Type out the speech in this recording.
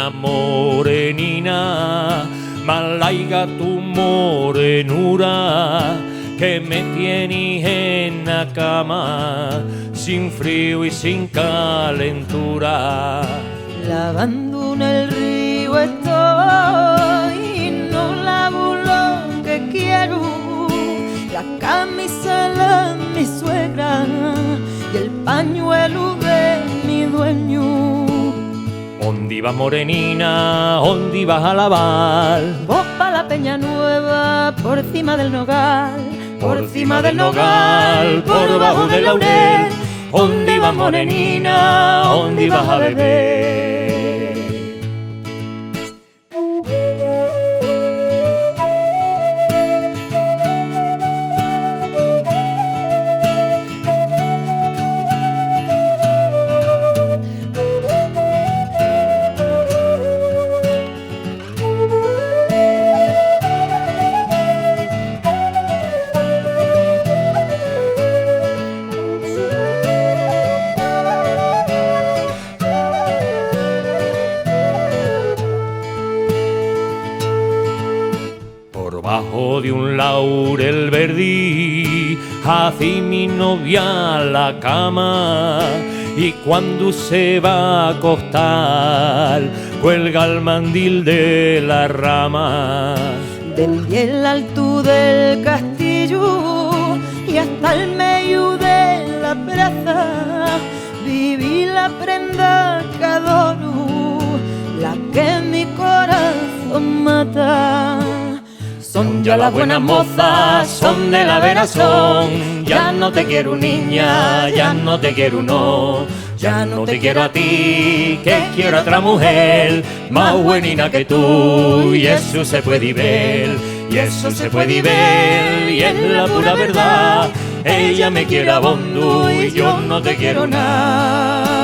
buena morenina, malaiga tu morenura, que me tienes en la cama, sin frío y sin calentura. Lavando en el río estoy y no lavo lo que quiero. La camisa la mi suegra y el pañuelo de mi dueño. Ondi vas morenina, ondi vas a lavar. Vos pa' la peña nueva, por cima del nogal, por cima del nogal, por debajo del laurel. Ondi vas morenina, ondi vas a beber. Bajo de un laurel verdí, hací mi novia a la cama, y cuando se va a acostar, cuelga el mandil de la rama. Del hiel alto del castillo y hasta el medio de la plaza, viví la prenda que adoro, la que mi corazón mata. Son ya las buenas mozas, son de la verazón. Ya no te quiero niña, ya no te quiero no. Ya no te quiero a ti, que quiero a otra mujer más buenina que tú. Y eso se puede ver, y eso se puede ver, y es la pura verdad. Ella me quiere abondo y yo no te quiero nada.